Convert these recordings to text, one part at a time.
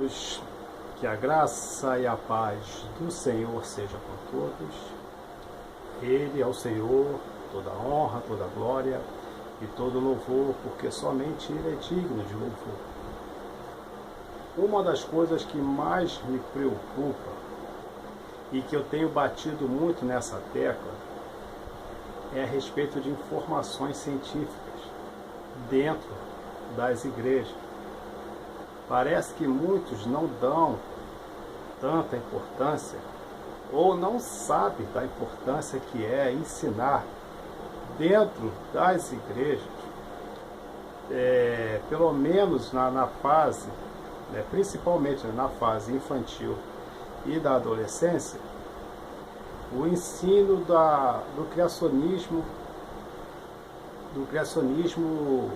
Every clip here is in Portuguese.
todos, que a graça e a paz do Senhor seja com todos. Ele é o Senhor, toda honra, toda glória e todo louvor, porque somente Ele é digno de louvor. Uma das coisas que mais me preocupa e que eu tenho batido muito nessa tecla é a respeito de informações científicas dentro das igrejas. Parece que muitos não dão tanta importância ou não sabem da importância que é ensinar dentro das igrejas, pelo menos na fase, principalmente na fase infantil e da adolescência, o ensino do criacionismo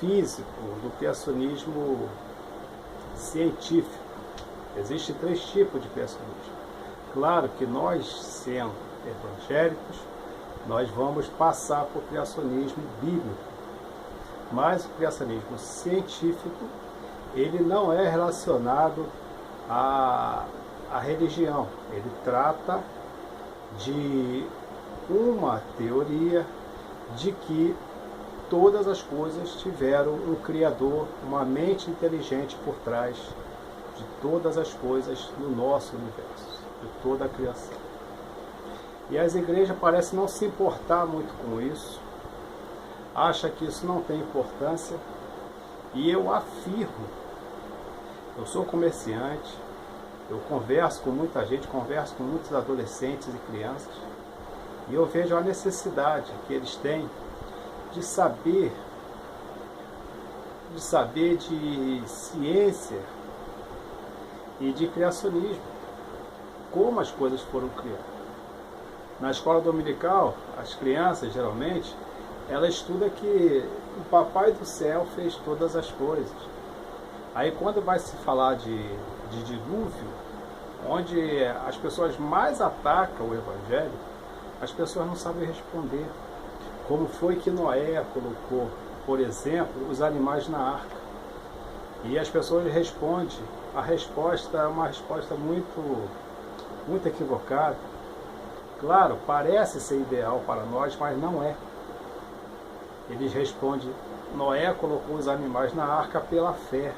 físico, do criacionismo científico. Existem 3 tipos de criacionismo. Claro que nós, sendo evangélicos, nós vamos passar por criacionismo bíblico, mas o criacionismo científico, ele não é relacionado à religião. Ele trata de uma teoria de que todas as coisas tiveram um Criador, uma mente inteligente por trás de todas as coisas no nosso universo, de toda a criação. E as igrejas parecem não se importar muito com isso, acham que isso não tem importância, e eu afirmo, eu sou comerciante, eu converso com muita gente, converso com muitos adolescentes e crianças, e eu vejo a necessidade que eles têm de saber de ciência e de criacionismo, como as coisas foram criadas. Na escola dominical, as crianças, geralmente, elas estudam que o Papai do Céu fez todas as coisas. Aí, quando vai se falar de dilúvio, onde as pessoas mais atacam o Evangelho, as pessoas não sabem responder. Como foi que Noé colocou, por exemplo, os animais na arca? E as pessoas respondem, a resposta é uma resposta muito equivocada. Claro, parece ser ideal para nós, mas não é. Eles respondem, Noé colocou os animais na arca pela fé.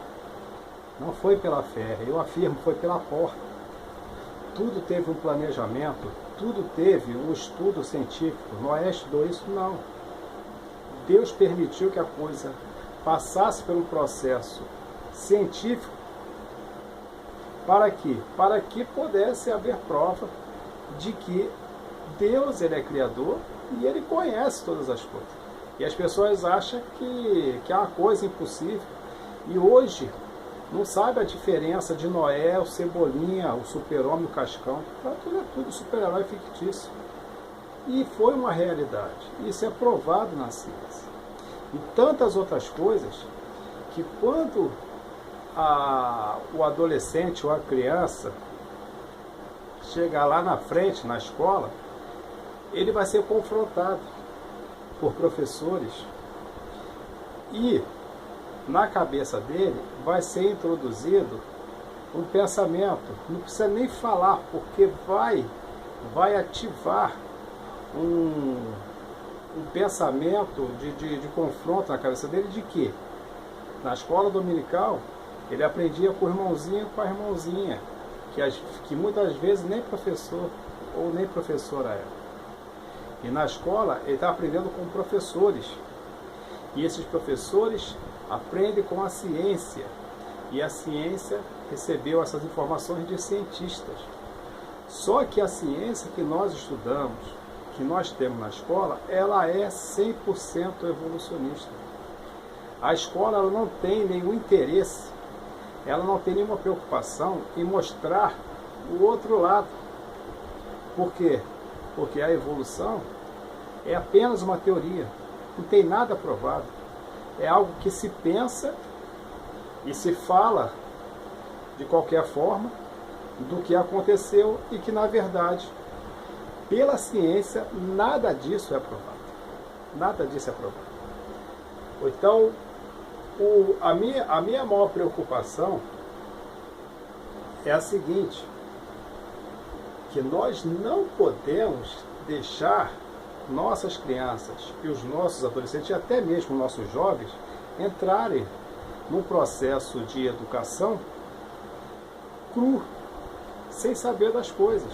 Não foi pela fé, eu afirmo, foi pela porta. Tudo teve um planejamento, tudo teve um estudo científico. Noé estudou isso? Não. Deus permitiu que a coisa passasse por um processo científico. Para quê? Para que pudesse haver prova de que Deus, Ele é Criador e Ele conhece todas as coisas. E as pessoas acham que é uma coisa impossível. E hoje não sabe a diferença de Noé, o Cebolinha, o Super-Homem, o Cascão. É tudo super-herói fictício. E foi uma realidade. Isso é provado na ciência. E tantas outras coisas que quando o adolescente ou a criança chegar lá na frente, na escola, ele vai ser confrontado por professores e na cabeça dele vai ser introduzido um pensamento, não precisa nem falar, porque vai ativar um pensamento de confronto na cabeça dele de que na escola dominical ele aprendia com o irmãozinho e com a irmãzinha, que muitas vezes nem professor ou nem professora era. E na escola ele está aprendendo com professores. E esses professores aprendem com a ciência. E a ciência recebeu essas informações de cientistas. Só que a ciência que nós estudamos, que nós temos na escola, ela é 100% evolucionista. A escola ela não tem nenhum interesse, ela não tem nenhuma preocupação em mostrar o outro lado. Por quê? Porque a evolução é apenas uma teoria, não tem nada provado. É algo que se pensa e se fala de qualquer forma do que aconteceu e que, na verdade, pela ciência, nada disso é provado. Nada disso é provado. Então, A minha maior preocupação é a seguinte, que nós não podemos deixar nossas crianças e os nossos adolescentes, e até mesmo nossos jovens, entrarem num processo de educação cru, sem saber das coisas.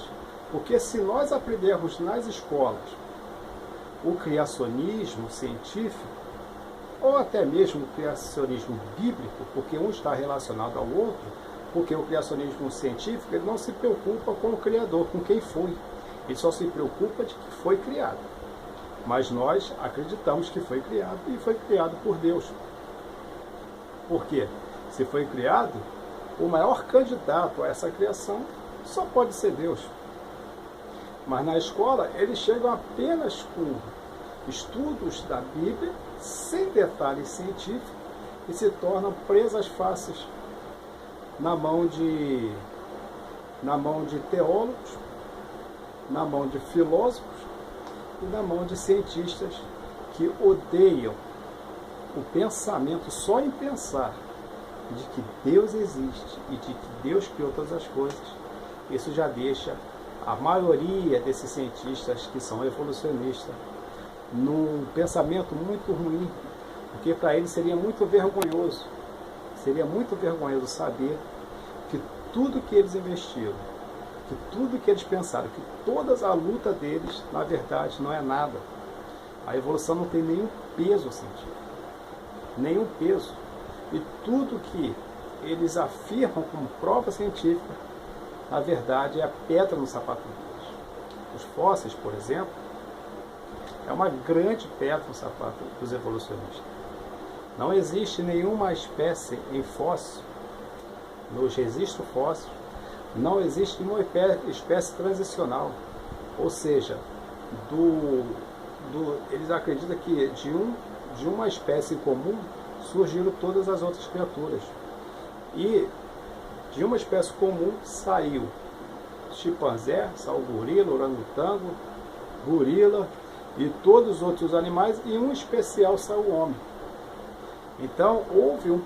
Porque se nós aprendermos nas escolas o criacionismo científico, ou até mesmo o criacionismo bíblico, porque um está relacionado ao outro, porque o criacionismo científico ele não se preocupa com o Criador, com quem foi. Ele só se preocupa de que foi criado. Mas nós acreditamos que foi criado, e foi criado por Deus. Por quê? Se foi criado, o maior candidato a essa criação só pode ser Deus. Mas na escola, eles chegam apenas com estudos da Bíblia, sem detalhes científicos, e se tornam presas fáceis na mão de teólogos, na mão de filósofos e na mão de cientistas que odeiam o pensamento só em pensar de que Deus existe e de que Deus criou todas as coisas. Isso já deixa a maioria desses cientistas que são evolucionistas num pensamento muito ruim, porque para eles seria muito vergonhoso saber que tudo que eles investiram, que tudo que eles pensaram, que toda a luta deles, na verdade, não é nada. A evolução não tem nenhum peso científico, nenhum peso. E tudo que eles afirmam como prova científica, na verdade, é a pedra no sapato deles. Os fósseis, por exemplo, é uma grande pedra no sapato dos evolucionistas. Não existe nenhuma espécie em fóssil, nos registros fósseis, não existe nenhuma espécie transicional. Ou seja, eles acreditam que de uma espécie comum surgiram todas as outras criaturas. E de uma espécie comum saiu chimpanzé, saiu gorila, orangotango, gorila e todos os outros animais, e um especial saiu o homem. Então houve um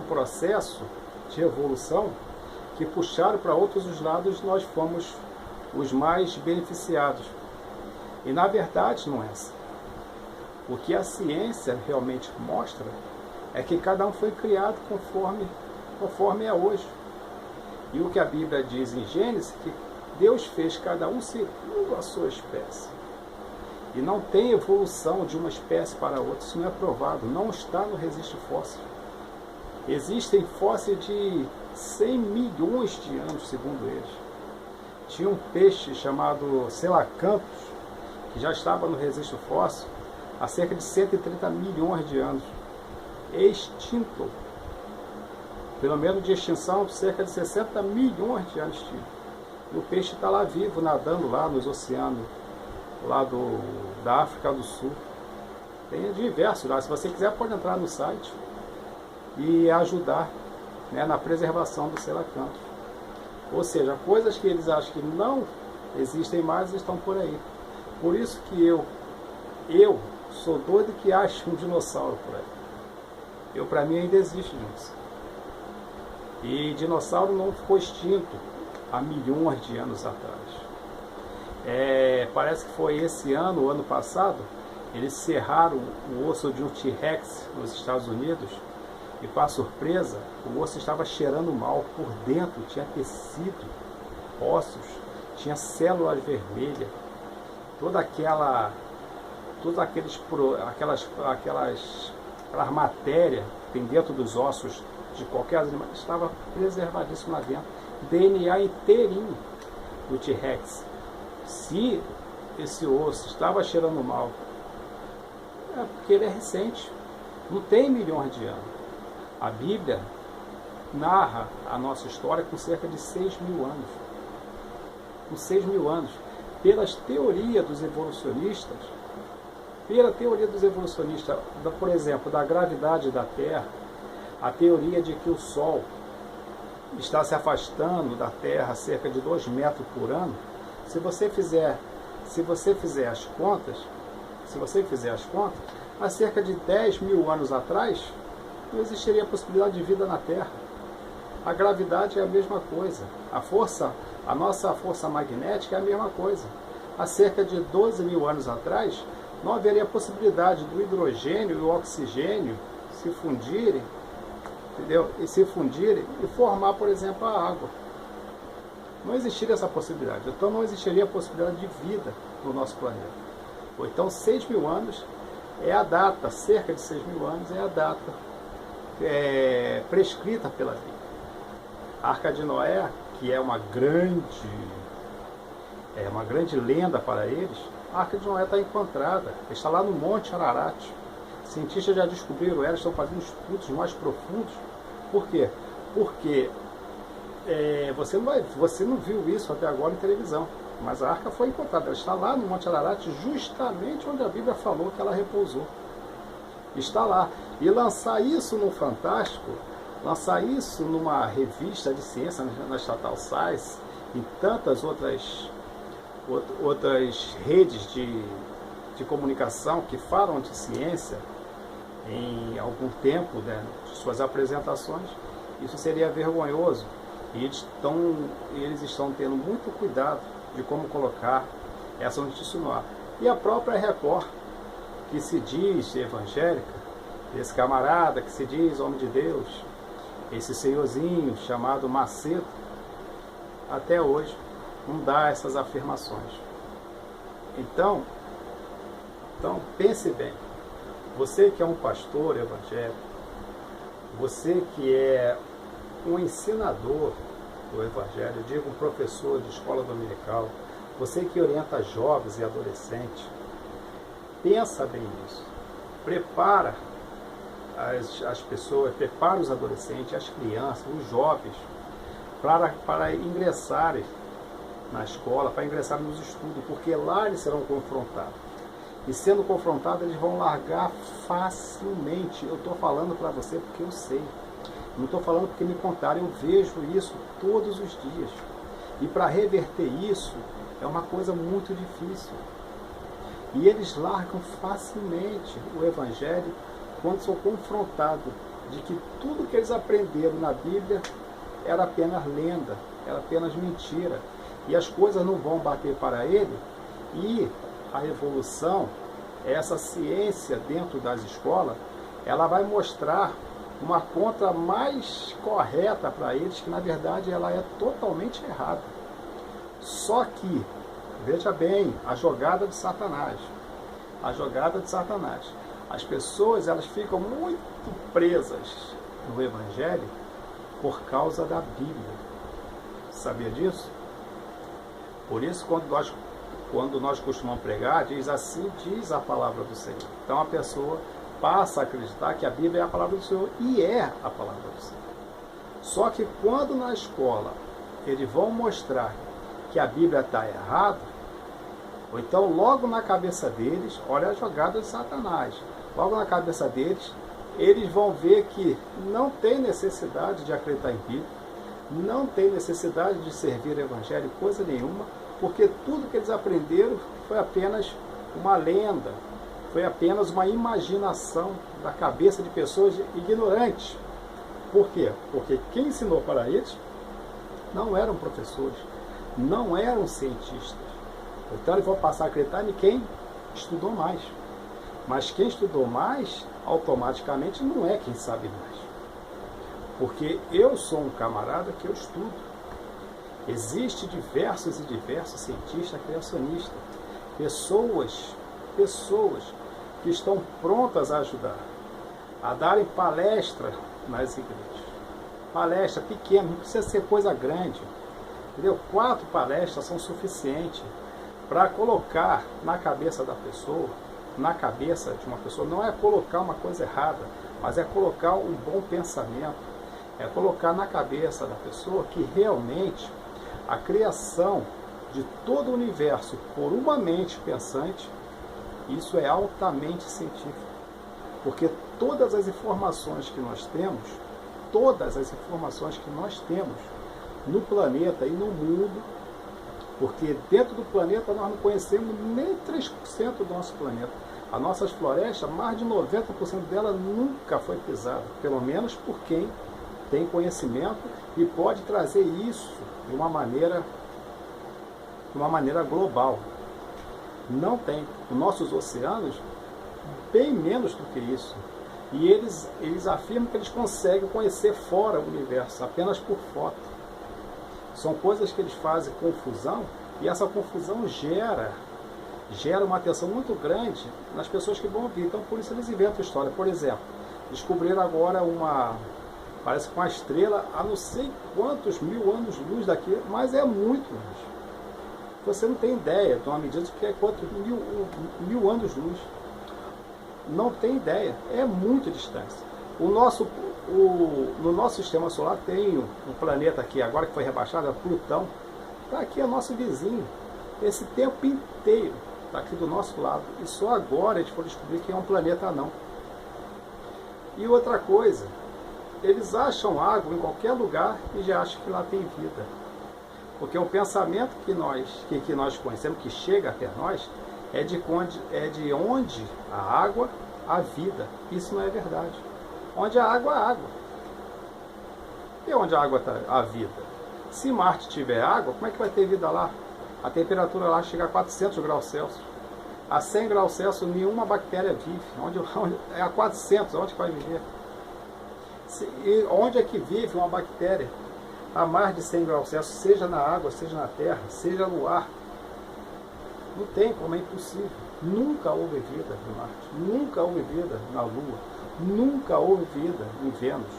processo de evolução que puxaram para outros os lados, nós fomos os mais beneficiados. E na verdade não é assim. O que a ciência realmente mostra é que cada um foi criado conforme é hoje. E o que a Bíblia diz em Gênesis, que Deus fez cada um segundo a sua espécie. E não tem evolução de uma espécie para outra, isso não é provado, não está no registro fóssil. Existem fósseis de 100 milhões de anos, segundo eles. Tinha um peixe chamado Selacanthus, que já estava no registro fóssil há cerca de 130 milhões de anos. Extinto. Pelo menos de extinção, cerca de 60 milhões de anos tinha. E o peixe está lá vivo, nadando lá nos oceanos, lá da África do Sul. Tem diversos lá. Se você quiser, pode entrar no site e ajudar, né, na preservação do Selacanthus. Ou seja, coisas que eles acham que não existem mais estão por aí. Por isso que eu sou doido que ache um dinossauro por aí. Para mim ainda existe dinossauro. E dinossauro não ficou extinto há milhões de anos atrás. Parece que foi esse ano, o ano passado, eles serraram o osso de um T-Rex nos Estados Unidos, e para surpresa, o osso estava cheirando mal. Por dentro tinha tecido, ossos, tinha células vermelhas, aquela matéria que tem dentro dos ossos de qualquer animal estava preservadíssimo lá dentro. DNA inteirinho do T-Rex. Se esse osso estava cheirando mal, é porque ele é recente, não tem milhões de anos. A Bíblia narra a nossa história com cerca de 6 mil anos. Com 6 mil anos. Pelas teorias dos evolucionistas, por exemplo, da gravidade da Terra, a teoria de que o Sol está se afastando da Terra a cerca de 2 metros por ano, se você fizer as contas, há cerca de 10 mil anos atrás, não existiria a possibilidade de vida na Terra. A gravidade é a mesma coisa. A nossa força magnética é a mesma coisa. Há cerca de 12 mil anos atrás, não haveria possibilidade do hidrogênio e o oxigênio se fundirem, entendeu? E se fundirem e formar, por exemplo, a água. Não existiria essa possibilidade. Então não existiria a possibilidade de vida no nosso planeta. Ou então 6 mil anos é a data, cerca de 6 mil anos é a data prescrita pela Bíblia. A Arca de Noé, que é uma grande lenda para eles, a Arca de Noé está encontrada, está lá no Monte Ararat. Cientistas já descobriram ela, estão fazendo estudos mais profundos. Por quê? Porque você não viu isso até agora em televisão, mas a arca foi encontrada, ela está lá no Monte Ararat, justamente onde a Bíblia falou que ela repousou. Está lá. E lançar isso no Fantástico, lançar isso numa revista de ciência, na Estatal Science, e tantas outras redes de comunicação que falam de ciência em algum tempo, né, de suas apresentações, isso seria vergonhoso. E eles estão tendo muito cuidado de como colocar essa notícia no ar. E a própria Record, que se diz evangélica, esse camarada que se diz homem de Deus, esse senhorzinho chamado Macedo, até hoje não dá essas afirmações. Então pense bem, você que é um pastor evangélico, você que é um ensinador do Evangelho, eu digo um professor de escola dominical, você que orienta jovens e adolescentes, pensa bem nisso, prepara as pessoas, prepara os adolescentes, as crianças, os jovens, para ingressarem na escola, para ingressarem nos estudos, porque lá eles serão confrontados. E sendo confrontados, eles vão largar facilmente. Eu estou falando para você porque eu sei. Não estou falando porque me contaram, eu vejo isso todos os dias. E para reverter isso é uma coisa muito difícil. E eles largam facilmente o Evangelho quando são confrontados de que tudo que eles aprenderam na Bíblia era apenas lenda, era apenas mentira. E as coisas não vão bater para ele. E a evolução, essa ciência dentro das escolas, ela vai mostrar uma conta mais correta para eles, que na verdade ela é totalmente errada. Só que, veja bem, a jogada de Satanás. A jogada de Satanás. As pessoas, elas ficam muito presas no Evangelho por causa da Bíblia. Sabia disso? Por isso, quando nós costumamos pregar, diz assim, diz a palavra do Senhor. Então a pessoa passa a acreditar que a Bíblia é a palavra do Senhor, e é a palavra do Senhor. Só que quando na escola eles vão mostrar que a Bíblia está errada, ou então logo na cabeça deles, olha a jogada de Satanás, logo na cabeça deles, eles vão ver que não tem necessidade de acreditar em Bíblia, não tem necessidade de servir o Evangelho, coisa nenhuma, porque tudo que eles aprenderam foi apenas uma lenda, foi apenas uma imaginação da cabeça de pessoas ignorantes. Por quê? Porque quem ensinou para eles não eram professores, não eram cientistas. Então eles vão passar a acreditar em quem estudou mais. Mas quem estudou mais, automaticamente não é quem sabe mais. Porque eu sou um camarada que eu estudo. Existem diversos cientistas criacionistas, pessoas que estão prontas a ajudar, a darem palestra nas igrejas. Palestra pequena, não precisa ser coisa grande. Entendeu? 4 palestras são suficientes para colocar na cabeça da pessoa, na cabeça de uma pessoa, não é colocar uma coisa errada, mas é colocar um bom pensamento, é colocar na cabeça da pessoa que realmente a criação de todo o universo por uma mente pensante, isso é altamente científico. Porque todas as informações que nós temos no planeta e no mundo, porque dentro do planeta nós não conhecemos nem 3% do nosso planeta. As nossas florestas, mais de 90% dela nunca foi pisada, pelo menos por quem tem conhecimento e pode trazer isso de uma maneira global. Não tem. Os nossos oceanos, bem menos do que isso. E eles afirmam que eles conseguem conhecer fora o universo, apenas por foto. São coisas que eles fazem confusão, e essa confusão gera uma atenção muito grande nas pessoas que vão ouvir. Então, por isso eles inventam história. Por exemplo, descobriram agora parece que uma estrela a não sei quantos mil anos-luz daqui, mas é muito longe. Você não tem ideia de uma medida que é quantos mil anos-luz. Não tem ideia, é muito distância. No nosso sistema solar tem um planeta aqui, agora que foi rebaixado, é Plutão. Está aqui, é nosso vizinho. Esse tempo inteiro está aqui do nosso lado. E só agora eles foram descobrir que é um planeta anão. E outra coisa, eles acham água em qualquer lugar e já acham que lá tem vida. Porque o pensamento que nós conhecemos, que chega até nós, é de onde a água, a vida. Isso não é verdade. Onde a água, a água. E onde a água está, a vida? Se Marte tiver água, como é que vai ter vida lá? A temperatura lá chega a 400 graus Celsius. A 100 graus Celsius nenhuma bactéria vive. Onde é a 400, onde vai viver? Onde é que vive uma bactéria a mais de 100 graus Celsius, seja na água, seja na terra, seja no ar? Não tem como, é impossível. Nunca houve vida em Marte, nunca houve vida na Lua, nunca houve vida em Vênus,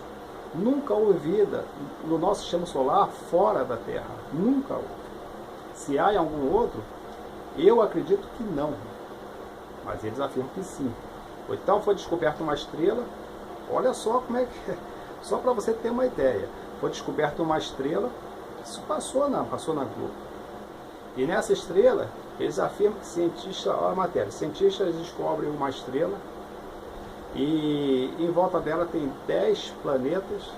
nunca houve vida no nosso sistema solar fora da Terra, nunca houve. Se há em algum outro, eu acredito que não, mas eles afirmam que sim. Então foi descoberta uma estrela, olha só como é que é, só para você ter uma ideia, foi descoberta uma estrela, isso passou na Globo. E nessa estrela, eles afirmam que cientistas, olha a matéria, cientistas descobrem uma estrela e em volta dela tem 10 planetas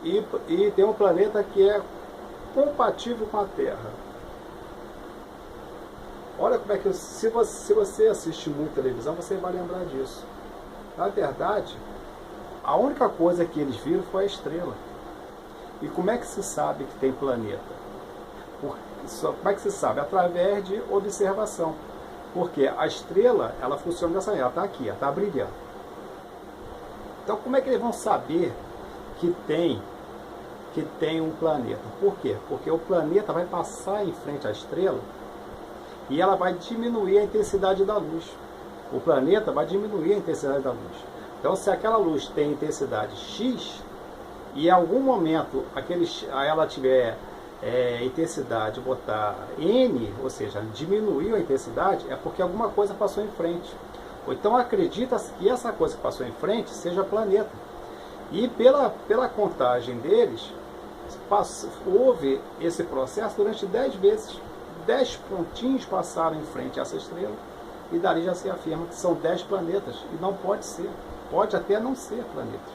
e tem um planeta que é compatível com a Terra. Olha como é que, se você assiste muito televisão, você vai lembrar disso. Na verdade, a única coisa que eles viram foi a estrela. E como é que se sabe que tem planeta? Como é que se sabe? Através de observação. Porque a estrela, ela funciona dessa maneira, ela está aqui, ela está brilhando. Então como é que eles vão saber que tem um planeta? Por quê? Porque o planeta vai passar em frente à estrela e ela vai diminuir a intensidade da luz. O planeta vai diminuir a intensidade da luz. Então se aquela luz tem intensidade X e em algum momento ela tiver intensidade, botar N, ou seja, diminuiu a intensidade, é porque alguma coisa passou em frente. Ou então acredita-se que essa coisa que passou em frente seja planeta. E pela contagem deles, houve esse processo durante 10 vezes. 10 pontinhos passaram em frente a essa estrela, e dali já se afirma que são 10 planetas, e não pode ser. Pode até não ser planetas.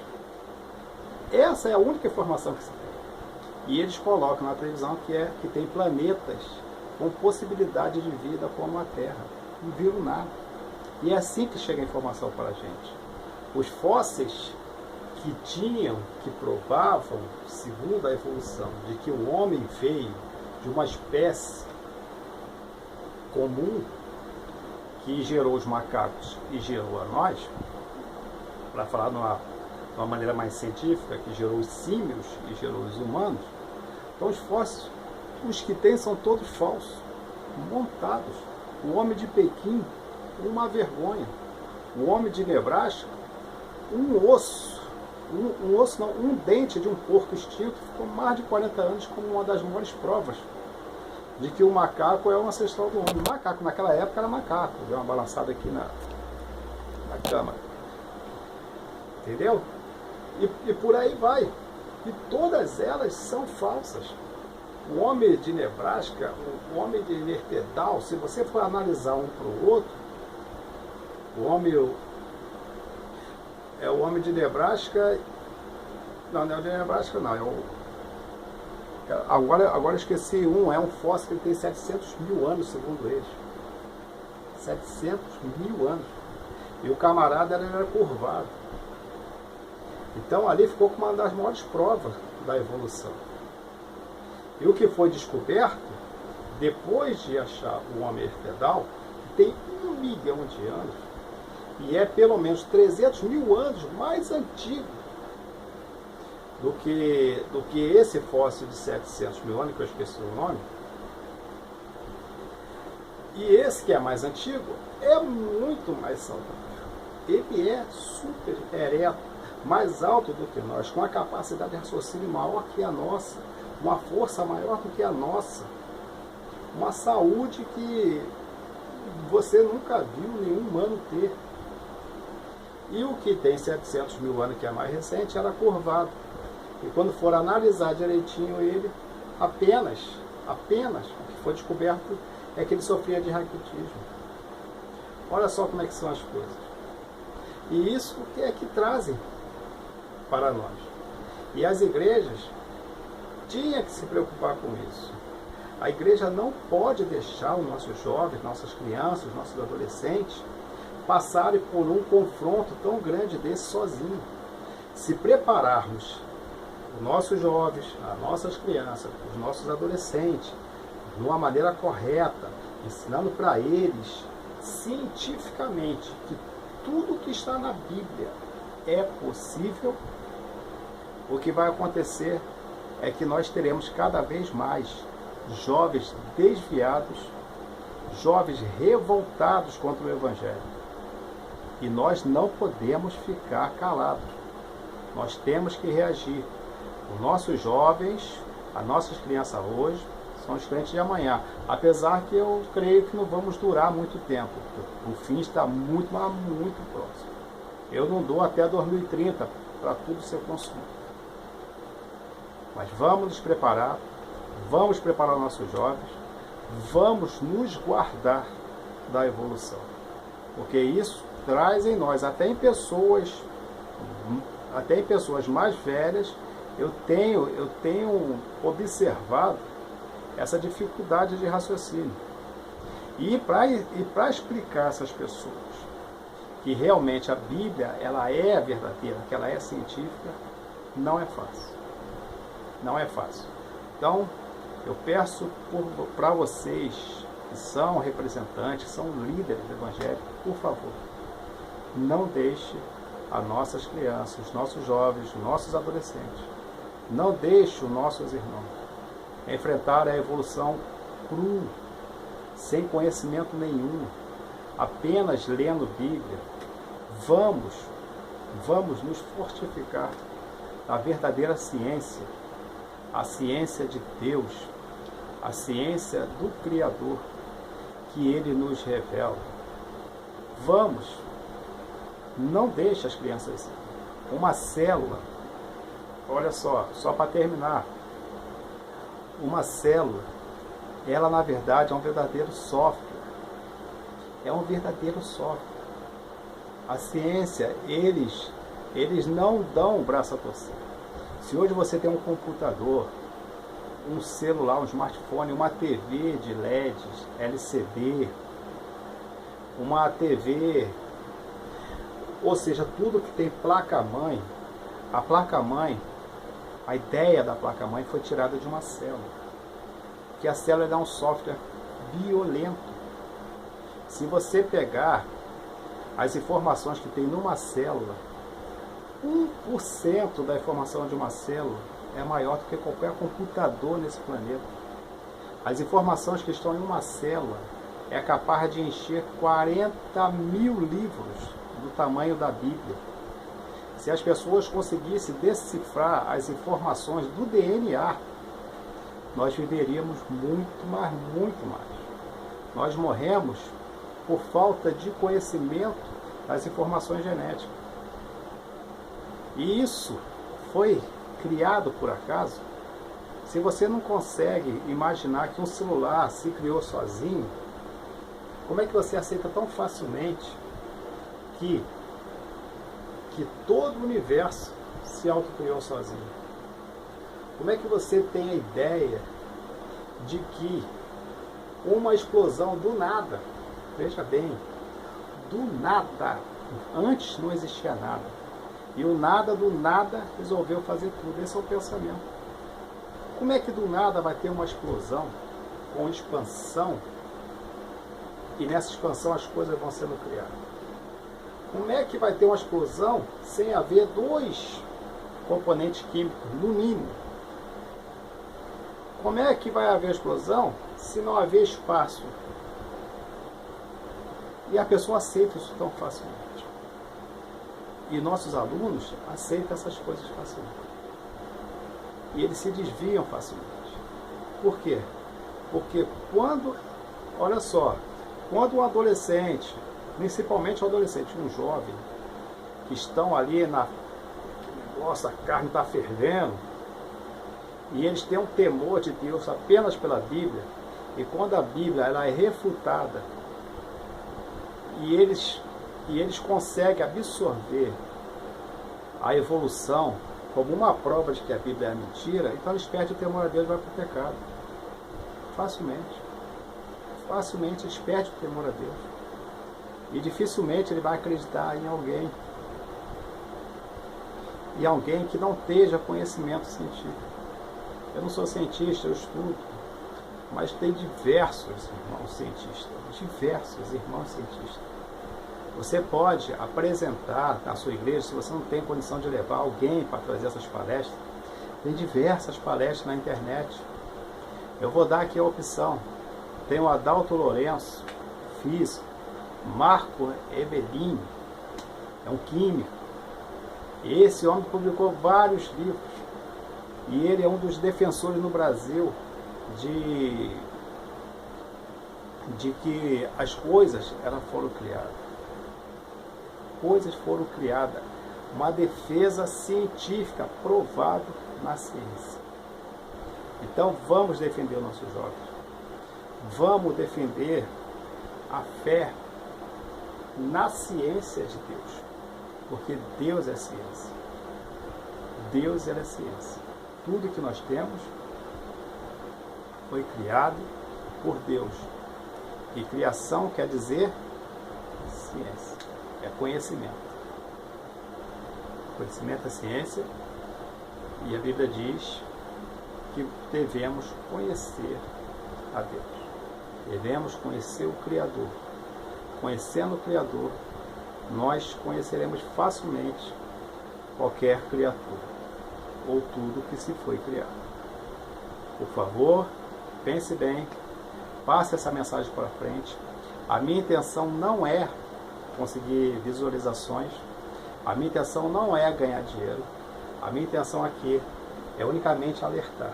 Essa é a única informação que se tem. E eles colocam na televisão que tem planetas com possibilidade de vida como a Terra. Não viram nada. E é assim que chega a informação para a gente. Os fósseis que provavam, segundo a evolução, de que o homem veio de uma espécie comum que gerou os macacos e gerou a nós, para falar de uma maneira mais científica, que gerou os símios e gerou os humanos. Então os fósseis, os que tem são todos falsos, montados. O homem de Pequim, uma vergonha. O homem de Nebraska, um osso, um dente de um porco extinto, ficou mais de 40 anos como uma das maiores provas de que o macaco é um ancestral do homem. O macaco naquela época era macaco, deu uma balançada aqui na câmara. Entendeu? E por aí vai. E todas elas são falsas. O homem de Nebraska, o homem de Neandertal, se você for analisar um para o outro, o homem de Nebraska, não é o de Nebraska não, agora eu esqueci é um fóssil que tem 700 mil anos, segundo eles. 700.000 anos. E o camarada era curvado. Então ali ficou como uma das maiores provas da evolução. E o que foi descoberto, depois de achar o Homo-erectus, tem 1 milhão de anos, e é pelo menos 300.000 anos mais antigo do que esse fóssil de 700.000 anos, que eu esqueci o nome. E esse que é mais antigo é muito mais saudável. Ele é super ereto, mais alto do que nós, com a capacidade de raciocínio maior que a nossa, uma força maior do que a nossa, uma saúde que você nunca viu nenhum humano ter. E o que tem 700.000 anos, que é mais recente, era curvado. E quando for analisar direitinho ele, apenas o que foi descoberto é que ele sofria de raquitismo. Olha só como é que são as coisas. E isso é que trazem para nós. E as igrejas tinham que se preocupar com isso. A igreja não pode deixar os nossos jovens, nossas crianças, nossos adolescentes passarem por um confronto tão grande desse sozinho. Se prepararmos os nossos jovens, as nossas crianças, os nossos adolescentes, de uma maneira correta, ensinando para eles cientificamente que tudo que está na Bíblia é possível, o que vai acontecer é que nós teremos cada vez mais jovens desviados, jovens revoltados contra o Evangelho. E nós não podemos ficar calados. Nós temos que reagir. Os nossos jovens, as nossas crianças hoje, são os crentes de amanhã. Apesar que eu creio que não vamos durar muito tempo. O fim está muito, mas muito próximo. Eu não dou até 2030 para tudo ser consumido. Mas vamos nos preparar, vamos preparar nossos jovens, vamos nos guardar da evolução. Porque isso traz em nós, até em pessoas mais velhas, eu tenho observado essa dificuldade de raciocínio. E para explicar a essas pessoas que realmente a Bíblia ela é verdadeira, que ela é científica, não é fácil. Não é fácil. Então, eu peço para vocês que são representantes, que são líderes evangélicos, por favor, não deixe as nossas crianças, os nossos jovens, os nossos adolescentes, não deixe os nossos irmãos enfrentar a evolução cru, sem conhecimento nenhum, apenas lendo Bíblia. Vamos nos fortificar na verdadeira ciência, a ciência de Deus, a ciência do Criador, que Ele nos revela. Não deixe as crianças. Uma célula, olha só para terminar, uma célula, ela na verdade é um verdadeiro software. É um verdadeiro software. A ciência, eles não dão o braço a torcer. Se hoje você tem um computador, um celular, um smartphone, uma TV de LED, LCD, uma TV, ou seja, tudo que tem placa-mãe, a placa-mãe, a ideia da placa-mãe foi tirada de uma célula. Que a célula é um software violento. Se você pegar as informações que tem numa célula, 1% da informação de uma célula é maior do que qualquer computador nesse planeta. As informações que estão em uma célula é capaz de encher 40.000 livros do tamanho da Bíblia. Se as pessoas conseguissem decifrar as informações do DNA, nós viveríamos muito mais. Nós morremos por falta de conhecimento das informações genéticas. E isso foi criado por acaso? Se você não consegue imaginar que um celular se criou sozinho, como é que você aceita tão facilmente que todo o universo se autocriou sozinho? Como é que você tem a ideia de que uma explosão do nada Veja bem, do nada, antes não existia nada. E o nada do nada resolveu fazer tudo. Esse é o pensamento. Como é que do nada vai ter uma explosão com expansão e nessa expansão as coisas vão sendo criadas? Como é que vai ter uma explosão sem haver dois componentes químicos, no mínimo? Como é que vai haver explosão se não haver espaço? E a pessoa aceita isso tão facilmente. E nossos alunos aceitam essas coisas facilmente. E eles se desviam facilmente. Por quê? Porque quando, olha só, quando um adolescente, principalmente um adolescente, um jovem, que estão ali nossa, a carne está fervendo, e eles têm um temor de Deus apenas pela Bíblia, e quando a Bíblia ela é refutada, e eles conseguem absorver a evolução como uma prova de que a Bíblia é mentira, então eles perdem o temor a Deus e vai para o pecado. Facilmente. Facilmente eles perdem o temor a Deus. E dificilmente ele vai acreditar em alguém. E alguém que não esteja conhecimento científico. Eu não sou cientista, eu estudo. Mas tem diversos irmãos cientistas. Diversos irmãos cientistas. Você pode apresentar na sua igreja, se você não tem condição de levar alguém para trazer essas palestras, tem diversas palestras na internet. Eu vou dar aqui a opção. Tem o Adalto Lourenço, físico, Marco Evelini, é um químico. Esse homem publicou vários livros. E ele é um dos defensores no Brasil de que as coisas elas foram criadas. Coisas foram criadas. Uma defesa científica provada na ciência. Então vamos defender os nossos jovens. Vamos defender a fé na ciência de Deus. Porque Deus é ciência. Deus é ciência. Tudo que nós temos foi criado por Deus. E criação quer dizer ciência. É conhecimento. Conhecimento é ciência. E a Bíblia diz que devemos conhecer a Deus. Devemos conhecer o Criador. Conhecendo o Criador, nós conheceremos facilmente qualquer criatura ou tudo que se foi criado. Por favor, pense bem, passe essa mensagem para frente. A minha intenção não é conseguir visualizações, a minha intenção não é ganhar dinheiro, a minha intenção aqui é unicamente alertar.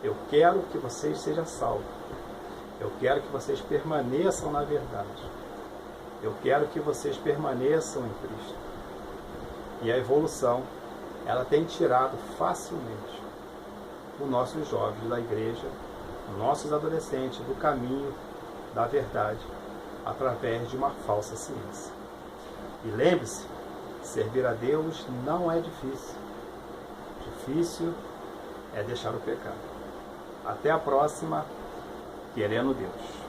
Eu quero que vocês sejam salvos. Eu quero que vocês permaneçam na verdade. Eu quero que vocês permaneçam em Cristo. E a evolução, ela tem tirado facilmente os nossos jovens da igreja, os nossos adolescentes do caminho da verdade, através de uma falsa ciência. E lembre-se, servir a Deus não é difícil. Difícil é deixar o pecado. Até a próxima, querendo Deus.